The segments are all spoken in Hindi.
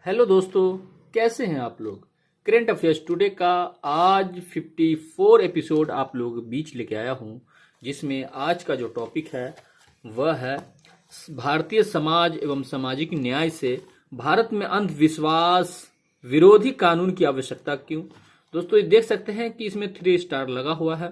हेलो दोस्तों, कैसे हैं आप लोग। करेंट अफेयर्स टुडे का आज 54 एपिसोड आप लोग बीच लेके आया हूं, जिसमें आज का जो टॉपिक है वह है भारतीय समाज एवं सामाजिक न्याय से भारत में अंधविश्वास विरोधी कानून की आवश्यकता क्यों। दोस्तों ये देख सकते हैं कि इसमें 3 स्टार लगा हुआ है।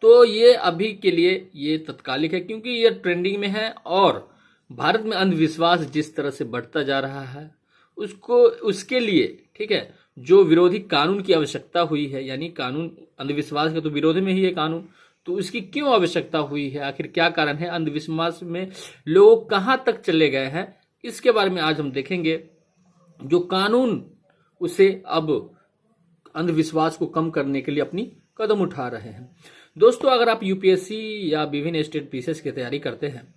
तो ये अभी के लिए ये तत्कालिक है क्योंकि ये ट्रेंडिंग में है और भारत में अंधविश्वास जिस तरह से बढ़ता जा रहा है उसके लिए ठीक है जो विरोधी कानून की आवश्यकता हुई है, यानी कानून अंधविश्वास के तो विरोध में ही है कानून, तो इसकी क्यों आवश्यकता हुई है, आखिर क्या कारण है, अंधविश्वास में लोग कहां तक चले गए हैं, इसके बारे में आज हम देखेंगे। जो कानून उसे अब अंधविश्वास को कम करने के लिए अपनी कदम उठा रहे हैं। दोस्तों अगर आप यूपीएससी या विभिन्न स्टेट पीसीएस की तैयारी करते हैं,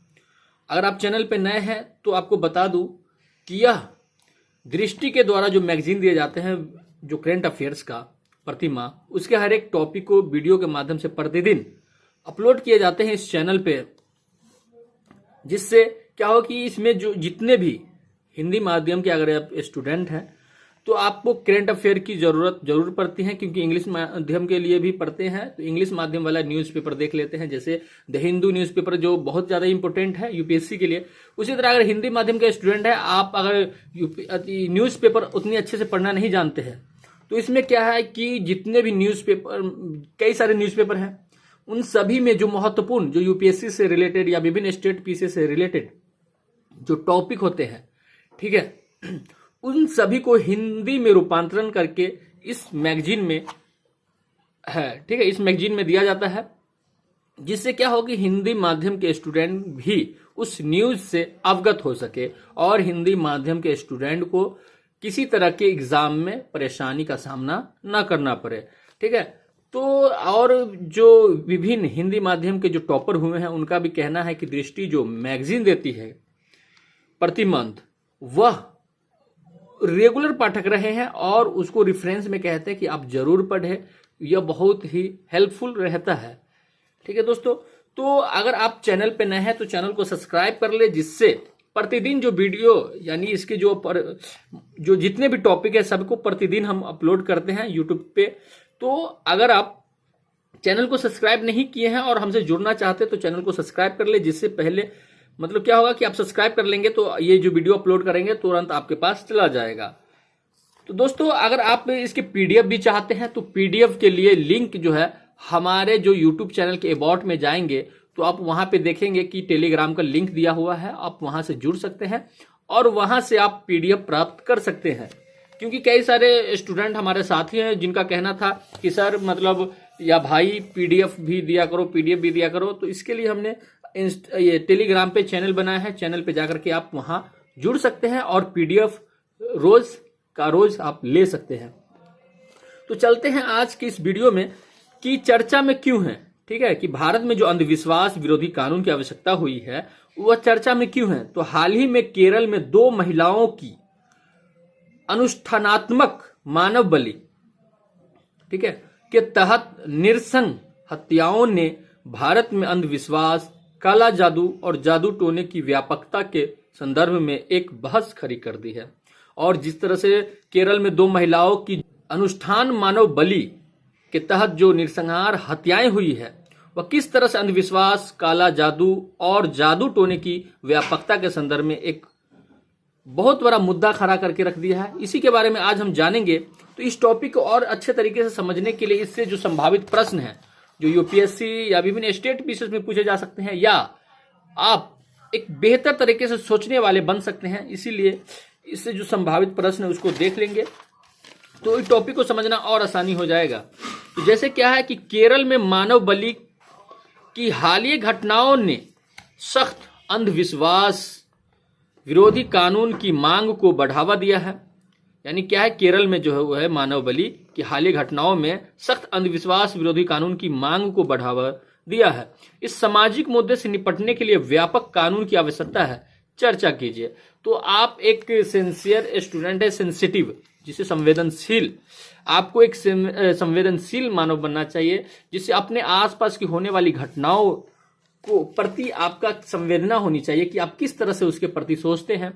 अगर आप चैनल पे नए हैं तो आपको बता दूं कि यह दृष्टि के द्वारा जो मैगजीन दिए जाते हैं, जो करेंट अफेयर्स का प्रतिमाह, उसके हर एक टॉपिक को वीडियो के माध्यम से प्रतिदिन अपलोड किए जाते हैं इस चैनल पे, जिससे क्या हो कि इसमें जो जितने भी हिंदी माध्यम के अगर आप स्टूडेंट हैं तो आपको करेंट अफेयर की जरूर पड़ती है, क्योंकि इंग्लिश माध्यम के लिए भी पढ़ते हैं तो इंग्लिश माध्यम वाला न्यूज़पेपर देख लेते हैं, जैसे द हिंदू न्यूज़पेपर जो बहुत ज़्यादा इंपॉर्टेंट है यूपीएससी के लिए। उसी तरह अगर हिंदी माध्यम के स्टूडेंट है, आप अगर न्यूज़पेपर उतनी अच्छे से पढ़ना नहीं जानते हैं तो इसमें क्या है कि जितने भी न्यूज़पेपर, कई सारे न्यूज़पेपर हैं, उन सभी में जो महत्वपूर्ण जो यूपीएससी से रिलेटेड या विभिन्न स्टेट पीसीएस से रिलेटेड जो टॉपिक होते हैं, ठीक है, उन सभी को हिंदी में रूपांतरण करके इस मैगजीन में है, ठीक है, इस मैगजीन में दिया जाता है, जिससे क्या हो कि हिंदी माध्यम के स्टूडेंट भी उस न्यूज से अवगत हो सके और हिंदी माध्यम के स्टूडेंट को किसी तरह के एग्जाम में परेशानी का सामना ना करना पड़े, ठीक है। तो और जो विभिन्न हिंदी माध्यम के जो टॉपर हुए हैं उनका भी कहना है कि दृष्टि जो मैगजीन देती है प्रति मंथ, वह रेगुलर पाठक रहे हैं और उसको रेफरेंस में कहते हैं कि आप जरूर पढ़ें, यह बहुत ही हेल्पफुल रहता है, ठीक है दोस्तों। तो अगर आप चैनल पे नए हैं तो चैनल को सब्सक्राइब कर ले, जिससे प्रतिदिन जो वीडियो यानी इसके जो जितने भी टॉपिक है सबको प्रतिदिन हम अपलोड करते हैं यूट्यूब पे। तो अगर आप चैनल को सब्सक्राइब नहीं किए हैं और हमसे जुड़ना चाहते हैं तो चैनल को सब्सक्राइब कर ले, जिससे पहले मतलब क्या होगा कि आप सब्सक्राइब कर लेंगे तो ये जो वीडियो अपलोड करेंगे तुरंत आपके पास चला जाएगा। तो दोस्तों अगर आप इसके पीडीएफ भी चाहते हैं तो पीडीएफ के लिए लिंक जो है हमारे जो यूट्यूब चैनल के अबाउट में जाएंगे तो आप वहां पे देखेंगे कि टेलीग्राम का लिंक दिया हुआ है, आप वहां से जुड़ सकते हैं और वहां से आप पीडीएफ प्राप्त कर सकते हैं। क्योंकि कई सारे स्टूडेंट हमारे साथी हैं जिनका कहना था कि सर मतलब या भाई पीडीएफ भी दिया करो, पीडीएफ भी दिया करो, तो इसके लिए हमने ये टेलीग्राम पे चैनल बनाया है। चैनल पे जाकर के आप वहां जुड़ सकते हैं और पीडीएफ रोज आप ले सकते हैं। तो चलते हैं आज की इस वीडियो में कि चर्चा में क्यों है, ठीक है, कि भारत में जो अंधविश्वास विरोधी कानून की आवश्यकता हुई है वह चर्चा में क्यों है। तो हाल ही में केरल में 2 महिलाओं की अनुष्ठानात्मक मानव बलि, ठीक है, के तहत निरसंग हत्याओं ने भारत में अंधविश्वास, काला जादू और जादू टोने की व्यापकता के संदर्भ में एक बहस खड़ी कर दी है। और जिस तरह से केरल में 2 महिलाओं की अनुष्ठान मानव बलि के तहत जो नृसंहार हत्याएं हुई है, वह किस तरह से अंधविश्वास, काला जादू और जादू टोने की व्यापकता के संदर्भ में एक बहुत बड़ा मुद्दा खड़ा करके रख दिया है, इसी के बारे में आज हम जानेंगे। तो इस टॉपिक को और अच्छे तरीके से समझने के लिए इससे जो संभावित प्रश्न है जो यूपीएससी या विभिन्न स्टेट पीसीएस में पूछे जा सकते हैं, या आप एक बेहतर तरीके से सोचने वाले बन सकते हैं, इसीलिए इससे जो संभावित प्रश्न है उसको देख लेंगे तो इस टॉपिक को समझना और आसानी हो जाएगा। तो जैसे क्या है कि केरल में मानव बलि की हालिया घटनाओं ने सख्त अंधविश्वास विरोधी कानून की मांग को बढ़ावा दिया है। यानी क्या है, केरल में जो है वो है मानव बलि की हालिया घटनाओं में सख्त अंधविश्वास विरोधी कानून की मांग को बढ़ावा दिया है। इस सामाजिक मुद्दे से निपटने के लिए व्यापक कानून की आवश्यकता है, चर्चा कीजिए। तो आप एक सिंसियर स्टूडेंट है, सेंसिटिव, जिसे संवेदनशील, आपको एक संवेदनशील मानव बनना चाहिए, जिससे अपने आसपास की होने वाली घटनाओं को प्रति आपका संवेदना होनी चाहिए कि आप किस तरह से उसके प्रति सोचते हैं।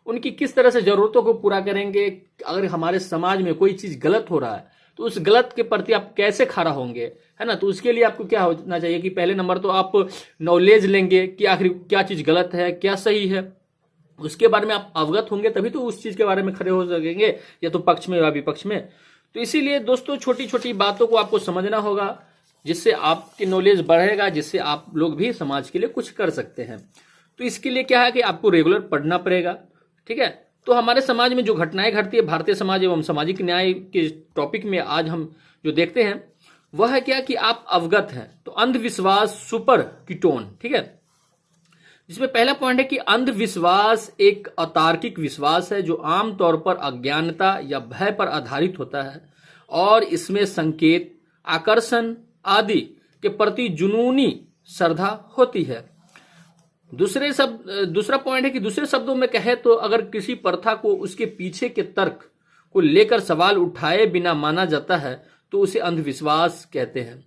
उनकी किस तरह से जरूरतों को पूरा करेंगे। अगर हमारे समाज में कोई चीज गलत हो रहा है तो उस गलत के प्रति आप कैसे खड़ा होंगे, है ना। तो उसके लिए आपको क्या होना चाहिए कि पहले नंबर तो आप नॉलेज लेंगे कि आखिर क्या चीज गलत है क्या सही है, उसके बारे में आप अवगत होंगे तभी तो उस चीज के बारे में खड़े हो सकेंगे, या तो पक्ष में या विपक्ष में। तो इसीलिए दोस्तों छोटी छोटी बातों को आपको समझना होगा, जिससे आपकी नॉलेज बढ़ेगा, जिससे आप लोग भी समाज के लिए कुछ कर सकते हैं। तो इसके लिए क्या है कि आपको रेगुलर पढ़ना पड़ेगा, ठीक है। तो हमारे समाज में जो घटनाएं घटती है, भारतीय समाज एवं सामाजिक न्याय के टॉपिक में आज हम जो देखते हैं वह है क्या कि आप अवगत हैं। तो अंधविश्वास सुपर कीटोन, ठीक है। जिसमें पहला पॉइंट है कि अंधविश्वास एक अतार्किक विश्वास है जो आमतौर पर अज्ञानता या भय पर आधारित होता है और इसमें संकेत, आकर्षण आदि के प्रति जुनूनी श्रद्धा होती है। दूसरा पॉइंट है कि दूसरे शब्दों में कहे तो अगर किसी प्रथा को उसके पीछे के तर्क को लेकर सवाल उठाए बिना माना जाता है तो उसे अंधविश्वास कहते हैं,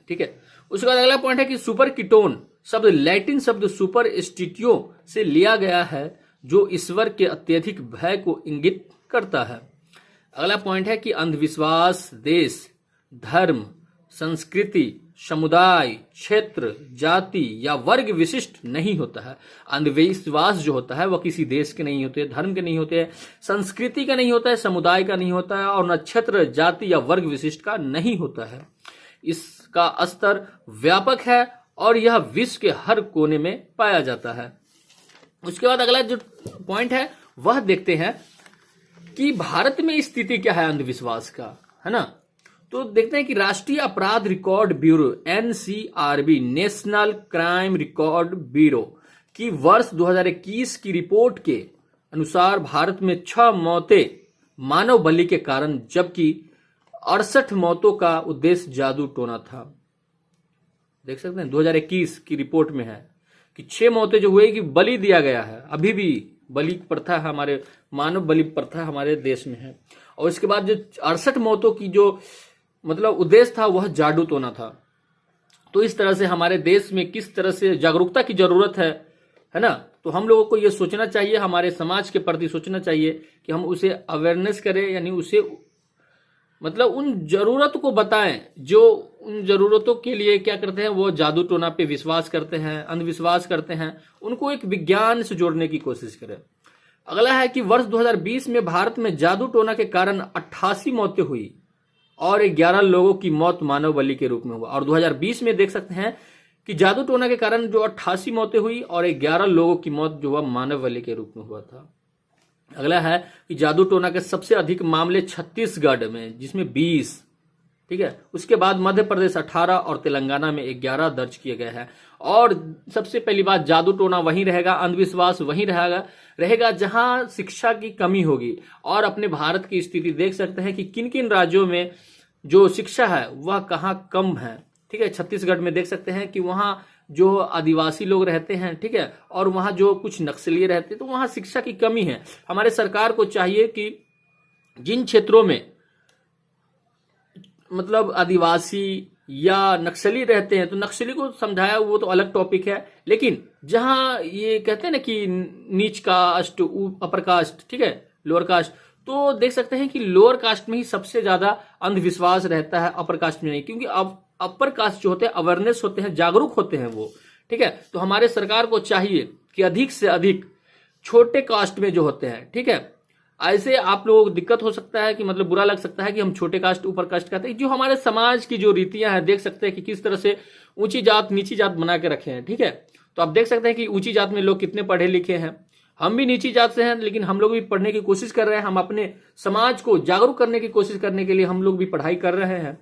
ठीक है। उसके बाद अगला पॉइंट है कि सुपर कीटोन शब्द लैटिन शब्द सुपर स्टिटियो से लिया गया है जो ईश्वर के अत्यधिक भय को इंगित करता है। अगला पॉइंट है कि अंधविश्वास देश, धर्म, संस्कृति, समुदाय, क्षेत्र, जाति या वर्ग विशिष्ट नहीं होता है। अंधविश्वास जो होता है वह किसी देश के नहीं होते, धर्म के नहीं होते, संस्कृति का नहीं होता है, समुदाय का नहीं होता है और नक्षत्र, जाति या वर्ग विशिष्ट का नहीं होता है। इसका स्तर व्यापक है और यह विश्व के हर कोने में पाया जाता है। उसके बाद अगला जो पॉइंट है वह देखते हैं कि भारत में स्थिति क्या है अंधविश्वास का, है ना। तो देखते हैं कि राष्ट्रीय अपराध record bureau NCRB national crime record bureau की वर्ष 2021 की रिपोर्ट के अनुसार भारत में 6 मौतें मानव बलि के कारण जबकि 68 मौतों का उद्देश्य जादू टोना था। देख सकते हैं 2021 की रिपोर्ट में है कि 6 मौतें जो हुई कि बलि दिया गया है। अभी भी बलि प्रथा हमारे मानव बलि प्रथा हमारे देश में है। और इसके बाद जो 68 मौतों की जो मतलब उद्देश्य था वह जादू टोना था। तो इस तरह से हमारे देश में किस तरह से जागरूकता की जरूरत है ना। तो हम लोगों को यह सोचना चाहिए, हमारे समाज के प्रति सोचना चाहिए कि हम उसे अवेयरनेस करें, यानी उसे मतलब उन जरूरत को बताएं जो उन जरूरतों के लिए क्या करते हैं, वो जादू टोना पे विश्वास करते हैं, अंधविश्वास करते हैं, उनको एक विज्ञान से जोड़ने की कोशिश करें। अगला है कि वर्ष 2020 में भारत में जादू टोना के कारण 88 मौतें हुई और 11 लोगों की मौत मानव बलि के रूप में हुआ। और 2020 में देख सकते हैं कि जादू टोना के कारण जो 88 मौतें हुई और 11 लोगों की मौत जो हुआ मानव बलि के रूप में हुआ था। अगला है कि जादू टोना के सबसे अधिक मामले छत्तीसगढ़ में जिसमें 20, ठीक है। उसके बाद मध्य प्रदेश 18 और तेलंगाना में 11 दर्ज किए गए हैं। और सबसे पहली बात, जादू टोना वहीं रहेगा, अंधविश्वास वहीं रहेगा जहां शिक्षा की कमी होगी। और अपने भारत की स्थिति देख सकते हैं कि किन किन राज्यों में जो शिक्षा है वह कहाँ कम है, ठीक है। छत्तीसगढ़ में देख सकते हैं कि वहां जो आदिवासी लोग रहते हैं, ठीक है, और वहां जो कुछ नक्सली रहते हैं, तो वहां शिक्षा की कमी है। हमारे सरकार को चाहिए कि जिन क्षेत्रों में मतलब आदिवासी या नक्सली रहते हैं तो नक्सली को समझाया, वो तो अलग टॉपिक है, लेकिन जहां ये कहते हैं ना कि नीच कास्ट, अपर कास्ट, ठीक है, लोअर कास्ट, तो देख सकते हैं कि लोअर कास्ट में ही सबसे ज्यादा अंधविश्वास रहता है, अपर कास्ट में नहीं। क्योंकि अब अपर कास्ट जो होते हैं अवेयरनेस होते हैं, जागरूक होते हैं वो, ठीक है। तो हमारे सरकार को चाहिए कि अधिक से अधिक छोटे कास्ट में जो होते हैं, ठीक है, ऐसे आप लोगों को दिक्कत हो सकता है कि मतलब बुरा लग सकता है कि हम छोटे कास्ट ऊपर कास्ट कहते हैं। जो हमारे समाज की जो रीतियां हैं देख सकते हैं कि किस तरह से ऊंची जात नीची जात बना के रखे हैं, ठीक है। तो आप देख सकते हैं कि ऊंची जात में लोग कितने पढ़े लिखे हैं। हम भी नीची जात से हैं, लेकिन हम लोग भी पढ़ने की कोशिश कर रहे हैं। हम अपने समाज को जागरूक करने की कोशिश करने के लिए हम लोग भी पढ़ाई कर रहे हैं।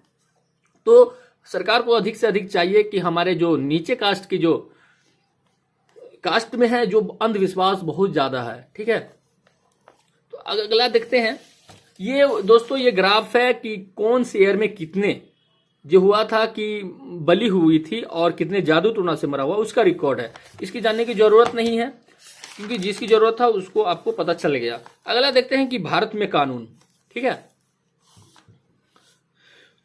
तो सरकार को अधिक से अधिक चाहिए कि हमारे जो नीचे कास्ट की जो कास्ट में है जो अंधविश्वास बहुत ज्यादा है, ठीक है। तो अगला देखते हैं, ये दोस्तों ये ग्राफ है कि कौन से ईयर में कितने जो हुआ था कि बलि हुई थी और कितने जादू टोना से मरा हुआ, उसका रिकॉर्ड है। इसकी जानने की जरूरत नहीं है क्योंकि जिसकी जरूरत था उसको आपको पता चल गया। अगला देखते हैं कि भारत में कानून, ठीक है।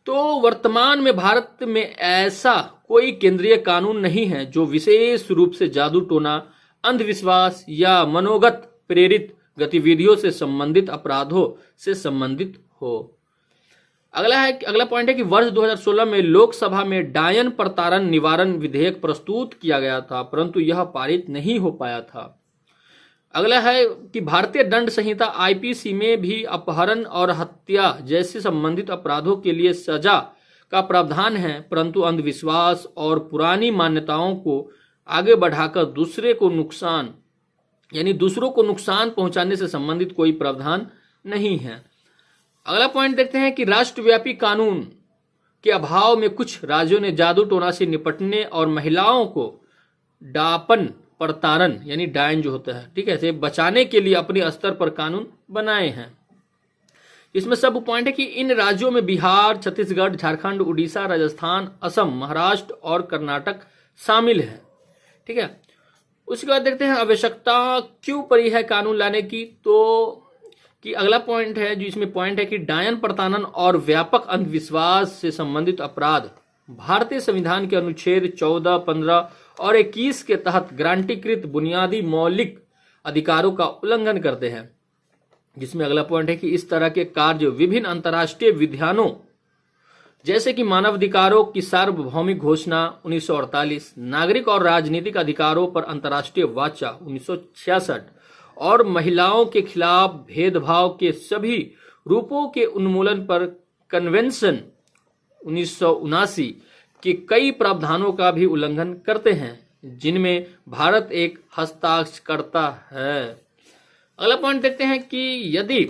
तो वर्तमान में भारत में ऐसा कोई केंद्रीय कानून नहीं है जो विशेष रूप से जादू टोना, अंधविश्वास या मनोगत प्रेरित गतिविधियों से संबंधित अपराधों से संबंधित हो। अगला पॉइंट है कि वर्ष 2016 में लोकसभा में डायन प्रताड़न निवारण विधेयक प्रस्तुत किया गया था, परंतु यह पारित नहीं हो पाया था। अगला है कि भारतीय दंड संहिता आईपीसी में भी अपहरण और हत्या जैसे संबंधित अपराधों के लिए सजा का प्रावधान है, परंतु अंधविश्वास और पुरानी मान्यताओं को आगे बढ़ाकर दूसरों को नुकसान पहुंचाने से संबंधित कोई प्रावधान नहीं है। अगला पॉइंट देखते हैं कि राष्ट्रव्यापी कानून के अभाव में कुछ राज्यों ने जादू टोना से निपटने और महिलाओं को डापन प्रताड़न यानी डायन जो होता है, ठीक है, से बचाने के लिए अपने स्तर पर कानून बनाए हैं। इसमें सब पॉइंट है कि इन राज्यों में बिहार, छत्तीसगढ़, झारखंड, उड़ीसा, राजस्थान, असम, महाराष्ट्र और कर्नाटक शामिल है। ठीक है, उसके बाद देखते हैं आवश्यकता क्यों पड़ी है कानून लाने की। तो कि अगला पॉइंट है जो इसमें पॉइंट है कि डायन प्रताड़न और व्यापक अंधविश्वास से संबंधित अपराध भारतीय संविधान के अनुच्छेद 14, 15 और 21 के तहत गारंटीकृत बुनियादी मौलिक अधिकारों का उल्लंघन करते हैं। जिसमें अगला पॉइंट है कि इस तरह के कार्य विभिन्न अंतर्राष्ट्रीय विधानों जैसे कि मानवाधिकारों की सार्वभौमिक घोषणा 1948, नागरिक और राजनीतिक अधिकारों पर अंतर्राष्ट्रीय वाचा 1966 और महिलाओं के खिलाफ भेदभाव के सभी रूपों के उन्मूलन पर कन्वेंशन 1979 के कई प्रावधानों का भी उल्लंघन करते हैं, जिनमें भारत एक हस्ताक्षरकर्ता है। अगला पॉइंट देखते हैं कि यदि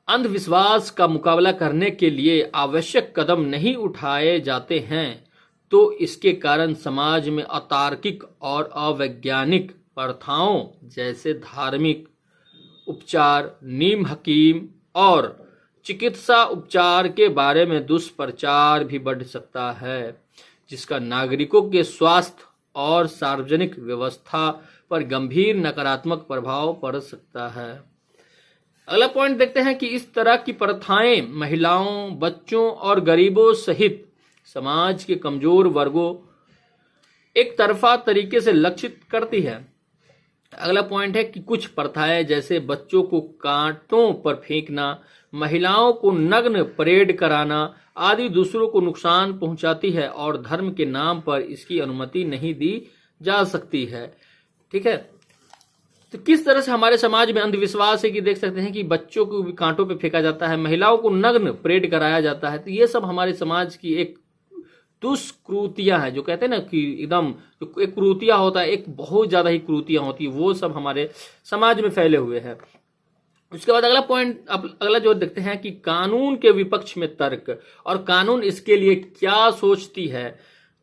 अंधविश्वास का मुकाबला करने के लिए आवश्यक कदम नहीं उठाए जाते हैं तो इसके कारण समाज में अतार्किक और अवैज्ञानिक प्रथाओं जैसे धार्मिक उपचार, नीम हकीम और चिकित्सा उपचार के बारे में दुष्प्रचार भी बढ़ सकता है, जिसका नागरिकों के स्वास्थ्य और सार्वजनिक व्यवस्था पर गंभीर नकारात्मक प्रभाव पड़ सकता है। अगला पॉइंट देखते हैं कि इस तरह की प्रथाएं महिलाओं, बच्चों और गरीबों सहित समाज के कमजोर वर्गों एक तरफा तरीके से लक्षित करती है। अगला पॉइंट है कि कुछ प्रथाएं जैसे बच्चों को कांटों पर फेंकना, महिलाओं को नग्न परेड कराना आदि दूसरों को नुकसान पहुंचाती है और धर्म के नाम पर इसकी अनुमति नहीं दी जा सकती है। ठीक है, तो किस तरह से हमारे समाज में अंधविश्वास है कि देख सकते हैं कि बच्चों को भी कांटों पे फेंका जाता है, महिलाओं को नग्न परेड कराया जाता है। तो ये सब हमारे समाज की एक दुष्कृतियां हैं, जो कहते हैं ना कि एकदम जो एक क्रूतियां होता है, एक बहुत ज्यादा ही क्रूतियां होती है, वो सब हमारे समाज में फैले हुए हैं। उसके बाद अगला पॉइंट अगला जो देखते हैं कि कानून के विपक्ष में तर्क और कानून इसके लिए क्या सोचती है।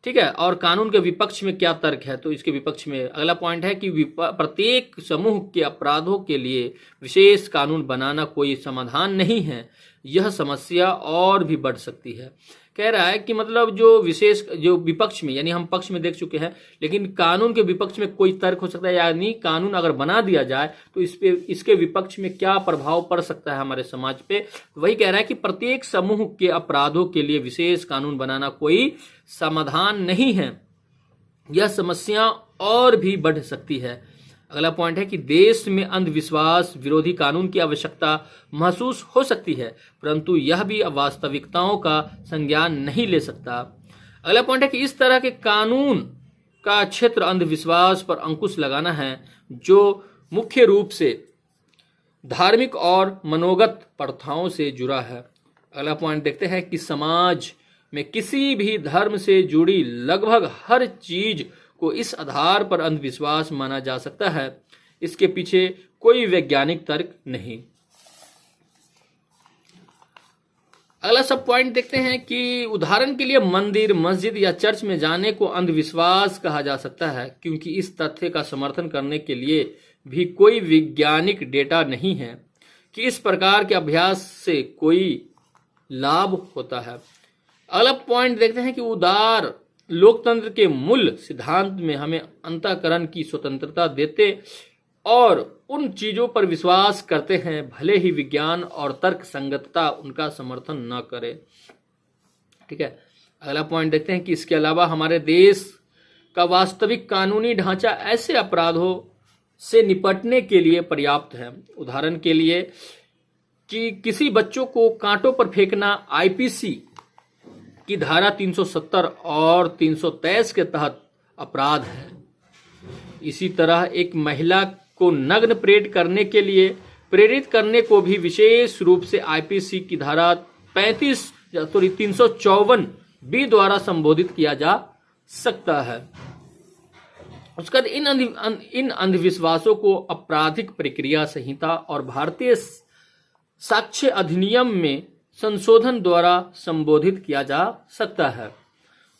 ठीक है, और कानून के विपक्ष में क्या तर्क है। तो इसके विपक्ष में अगला पॉइंट है कि प्रत्येक समूह के अपराधों के लिए विशेष कानून बनाना कोई समाधान नहीं है, यह समस्या और भी बढ़ सकती है। कह रहा है कि मतलब जो विपक्ष में, यानी हम पक्ष में देख चुके हैं, लेकिन कानून के विपक्ष में कोई तर्क हो सकता है, यानी कानून अगर बना दिया जाए तो इसके विपक्ष में क्या प्रभाव पड़ सकता है हमारे समाज पे। वही कह रहा है कि प्रत्येक समूह के अपराधों के लिए विशेष कानून बनाना कोई समाधान नहीं है, यह समस्या और भी बढ़ सकती है। अगला पॉइंट है कि देश में अंधविश्वास विरोधी कानून की आवश्यकता महसूस हो सकती है, परंतु यह भी वास्तविकताओं का संज्ञान नहीं ले सकता। अगला पॉइंट है कि इस तरह के कानून का क्षेत्र अंधविश्वास पर अंकुश लगाना है, जो मुख्य रूप से धार्मिक और मनोगत प्रथाओं से जुड़ा है। अगला पॉइंट देखते हैं कि समाज में किसी भी धर्म से जुड़ी लगभग हर चीज को इस आधार पर अंधविश्वास माना जा सकता है, इसके पीछे कोई वैज्ञानिक तर्क नहीं। अगला सब पॉइंट देखते हैं कि उदाहरण के लिए मंदिर, मस्जिद या चर्च में जाने को अंधविश्वास कहा जा सकता है, क्योंकि इस तथ्य का समर्थन करने के लिए भी कोई वैज्ञानिक डेटा नहीं है कि इस प्रकार के अभ्यास से कोई लाभ होता है। अगला पॉइंट देखते हैं कि उदार लोकतंत्र के मूल सिद्धांत में हमें अंतःकरण की स्वतंत्रता देते और उन चीजों पर विश्वास करते हैं, भले ही विज्ञान और तर्क संगतता उनका समर्थन न करे। ठीक है, अगला पॉइंट देखते हैं कि इसके अलावा हमारे देश का वास्तविक कानूनी ढांचा ऐसे अपराधों से निपटने के लिए पर्याप्त है। उदाहरण के लिए कि किसी बच्चों को कांटों पर फेंकना आईपीसी की धारा 370 और 323 के तहत अपराध है। इसी तरह एक महिला को नग्न परेड करने के लिए प्रेरित करने को भी विशेष रूप से आईपीसी की धारा 354 बी द्वारा संबोधित किया जा सकता है। उसके बाद इन अंधविश्वासों को आपराधिक प्रक्रिया संहिता और भारतीय साक्ष्य अधिनियम में संशोधन द्वारा संबोधित किया जा सकता है।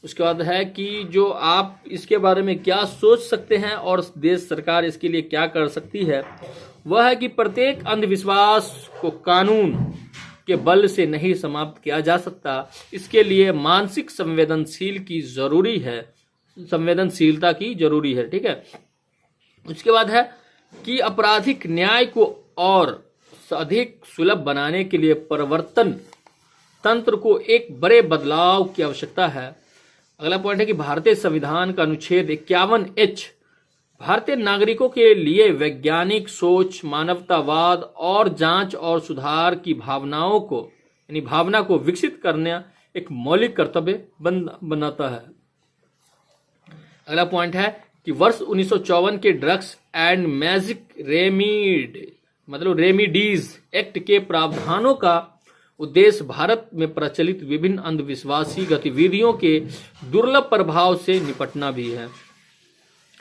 उसके बाद है कि जो आप इसके बारे में क्या सोच सकते हैं और देश सरकार इसके लिए क्या कर सकती है, वह है कि प्रत्येक अंधविश्वास को कानून के बल से नहीं समाप्त किया जा सकता। इसके लिए मानसिक संवेदनशीलता की जरूरी है। ठीक है। उसके बाद है कि आपराधिक न्याय को और अधिक सुलभ बनाने के लिए परिवर्तन तंत्र को एक बड़े बदलाव की आवश्यकता है। अगला पॉइंट है कि भारतीय संविधान का अनुच्छेद 51H भारतीय नागरिकों के लिए वैज्ञानिक सोच, मानवतावाद और जांच और सुधार की भावना को विकसित करना एक मौलिक कर्तव्य बनाता है। अगला पॉइंट है कि वर्ष 1954 के drugs and magic remedies act के प्रावधानों का उद्देश्य भारत में प्रचलित विभिन्न अंधविश्वासी गतिविधियों के दुर्लभ प्रभाव से निपटना भी है।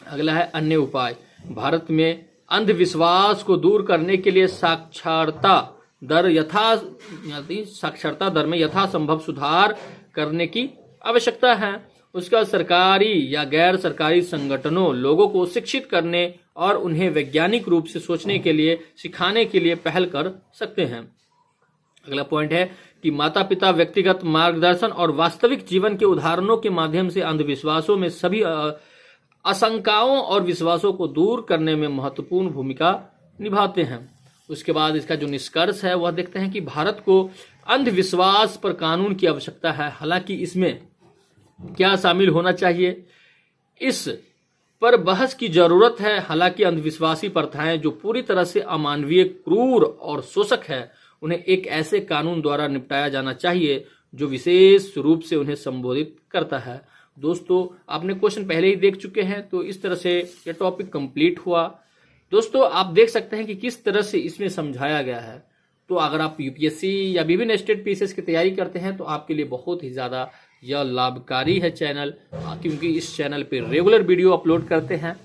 अगला है अन्य उपाय। भारत में अंधविश्वास को दूर करने के लिए साक्षरता दर में यथासंभव सुधार करने की आवश्यकता है। उसका सरकारी या गैर सरकारी संगठनों लोगों को शिक्षित करने और उन्हें वैज्ञानिक रूप से सोचने के लिए सिखाने के लिए पहल कर सकते हैं। अगला पॉइंट है कि माता पिता व्यक्तिगत मार्गदर्शन और वास्तविक जीवन के उदाहरणों के माध्यम से अंधविश्वासों में सभी आशंकाओं और विश्वासों को दूर करने में महत्वपूर्ण भूमिका निभाते हैं। उसके बाद इसका जो निष्कर्ष है वह देखते हैं कि भारत को अंधविश्वास पर कानून की आवश्यकता है। हालांकि इसमें क्या शामिल होना चाहिए, इस पर बहस की जरूरत है। हालांकि अंधविश्वासी प्रथाएं जो पूरी तरह से अमानवीय, क्रूर और शोषक है, उन्हें एक ऐसे कानून द्वारा निपटाया जाना चाहिए जो विशेष रूप से उन्हें संबोधित करता है। दोस्तों, आपने क्वेश्चन पहले ही देख चुके हैं, तो इस तरह से ये टॉपिक कंप्लीट हुआ। दोस्तों, आप देख सकते हैं कि किस तरह से इसमें समझाया गया है। तो अगर आप यूपीएससी या विभिन्न स्टेट पीसीएस की तैयारी करते हैं तो आपके लिए बहुत ही ज़्यादा यह लाभकारी है चैनल, क्योंकि इस चैनल पे रेगुलर वीडियो अपलोड करते हैं।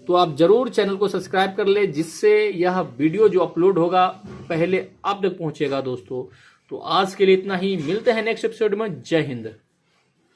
तो आप जरूर चैनल को सब्सक्राइब कर ले, जिससे यह वीडियो जो अपलोड होगा पहले आप तक पहुंचेगा। दोस्तों, तो आज के लिए इतना ही। मिलते हैं नेक्स्ट एपिसोड में। जय हिंद।